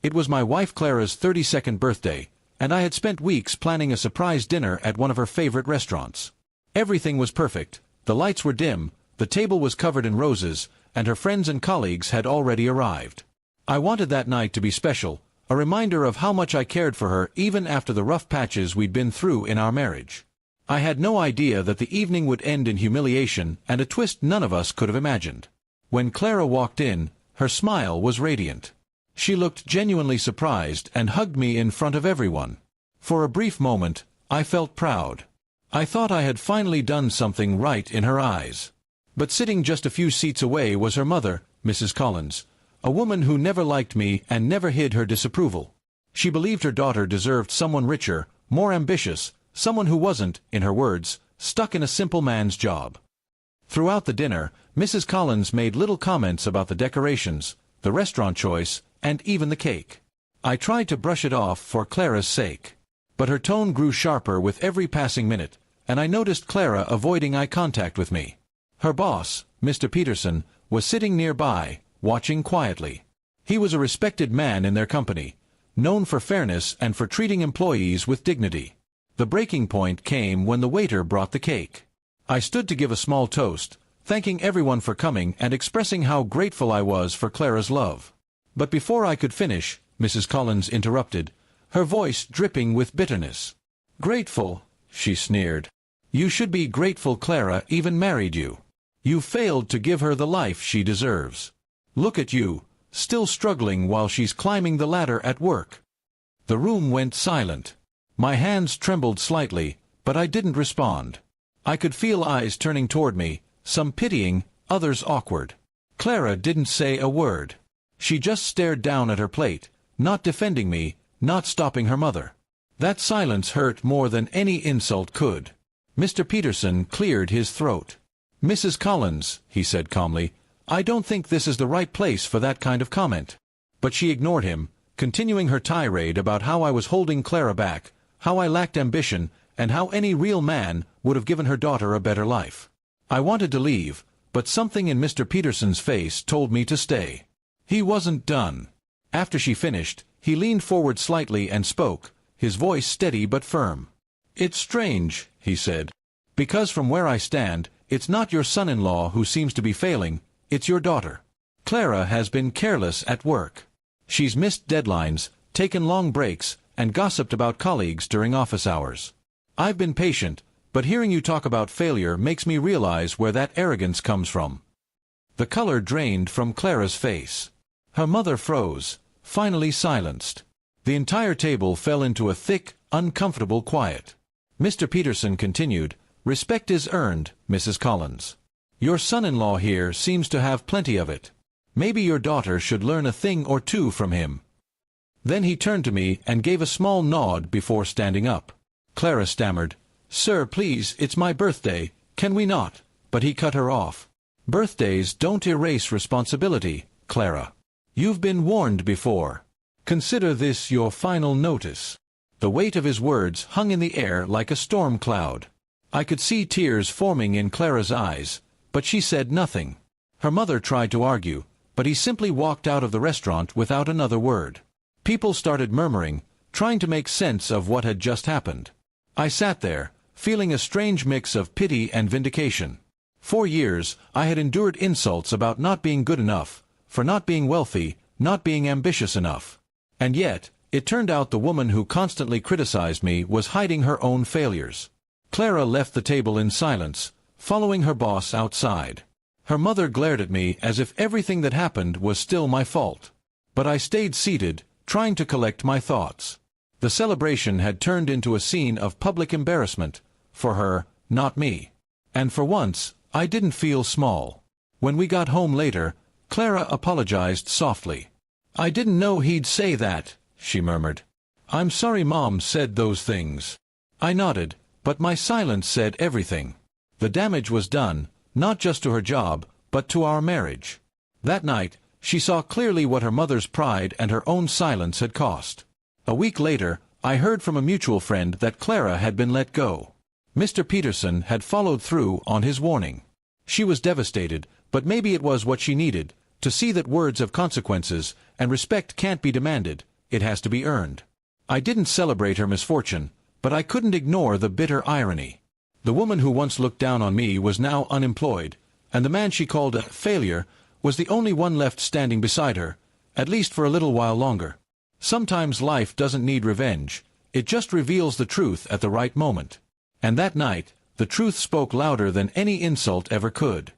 It was my wife Clara's 32nd birthday, and I had spent weeks planning a surprise dinner at one of her favorite restaurants. Everything was perfect, the lights were dim, the table was covered in roses, and her friends and colleagues had already arrived. I wanted that night to be special, a reminder of how much I cared for her even after the rough patches we'd been through in our marriage. I had no idea that the evening would end in humiliation and a twist none of us could have imagined. When Clara walked in, her smile was radiant. She looked genuinely surprised and hugged me in front of everyone. For a brief moment, I felt proud. I thought I had finally done something right in her eyes. But sitting just a few seats away was her mother, Mrs. Collins, a woman who never liked me and never hid her disapproval. She believed her daughter deserved someone richer, more ambitious, someone who wasn't, in her words, stuck in a simple man's job. Throughout the dinner, Mrs. Collins made little comments about the decorations, the restaurant choice, and even the cake. I tried to brush it off for Clara's sake. But her tone grew sharper with every passing minute, and I noticed Clara avoiding eye contact with me. Her boss, Mr. Peterson, was sitting nearby, watching quietly. He was a respected man in their company, known for fairness and for treating employees with dignity. The breaking point came when the waiter brought the cake. I stood to give a small toast, thanking everyone for coming and expressing how grateful I was for Clara's love. But before I could finish, Mrs. Collins interrupted, her voice dripping with bitterness. "Grateful?" she sneered. "You should be grateful Clara even married you. You failed to give her the life she deserves. Look at you, still struggling while she's climbing the ladder at work." The room went silent. My hands trembled slightly, but I didn't respond. I could feel eyes turning toward me, some pitying, others awkward. Clara didn't say a word. She just stared down at her plate, not defending me, not stopping her mother. That silence hurt more than any insult could. Mr. Peterson cleared his throat. "Mrs. Collins," he said calmly, "I don't think this is the right place for that kind of comment." But she ignored him, continuing her tirade about how I was holding Clara back, how I lacked ambition, and how any real man would have given her daughter a better life. I wanted to leave, but something in Mr. Peterson's face told me to stay. He wasn't done. After she finished, he leaned forward slightly and spoke, his voice steady but firm. "It's strange," he said, "because from where I stand, it's not your son-in-law who seems to be failing, it's your daughter. Clara has been careless at work. She's missed deadlines, taken long breaks, and gossiped about colleagues during office hours. I've been patient, but hearing you talk about failure makes me realize where that arrogance comes from." The color drained from Clara's face. Her mother froze, finally silenced. The entire table fell into a thick, uncomfortable quiet. Mr. Peterson continued, "Respect is earned, Mrs. Collins. Your son-in-law here seems to have plenty of it. Maybe your daughter should learn a thing or two from him." Then he turned to me and gave a small nod before standing up. Clara stammered, "Sir, please, it's my birthday, can we not?" But he cut her off. "Birthdays don't erase responsibility, Clara. You've been warned before. Consider this your final notice." The weight of his words hung in the air like a storm cloud. I could see tears forming in Clara's eyes, but she said nothing. Her mother tried to argue, but he simply walked out of the restaurant without another word. People started murmuring, trying to make sense of what had just happened. I sat there, feeling a strange mix of pity and vindication. For years, I had endured insults about not being good enough, for not being wealthy, not being ambitious enough. And yet, it turned out the woman who constantly criticized me was hiding her own failures. Clara left the table in silence, following her boss outside. Her mother glared at me as if everything that happened was still my fault. But I stayed seated, trying to collect my thoughts. The celebration had turned into a scene of public embarrassment, for her, not me. And for once, I didn't feel small. When we got home later, Clara apologized softly. "I didn't know he'd say that," she murmured. "I'm sorry Mom said those things." I nodded, but my silence said everything. The damage was done, not just to her job, but to our marriage. That night, she saw clearly what her mother's pride and her own silence had cost. A week later, I heard from a mutual friend that Clara had been let go. Mr. Peterson had followed through on his warning. She was devastated, but maybe it was what she needed, to see that words have consequences, and respect can't be demanded, it has to be earned. I didn't celebrate her misfortune, but I couldn't ignore the bitter irony. The woman who once looked down on me was now unemployed, and the man she called a failure was the only one left standing beside her, at least for a little while longer. Sometimes life doesn't need revenge, it just reveals the truth at the right moment. And that night, the truth spoke louder than any insult ever could.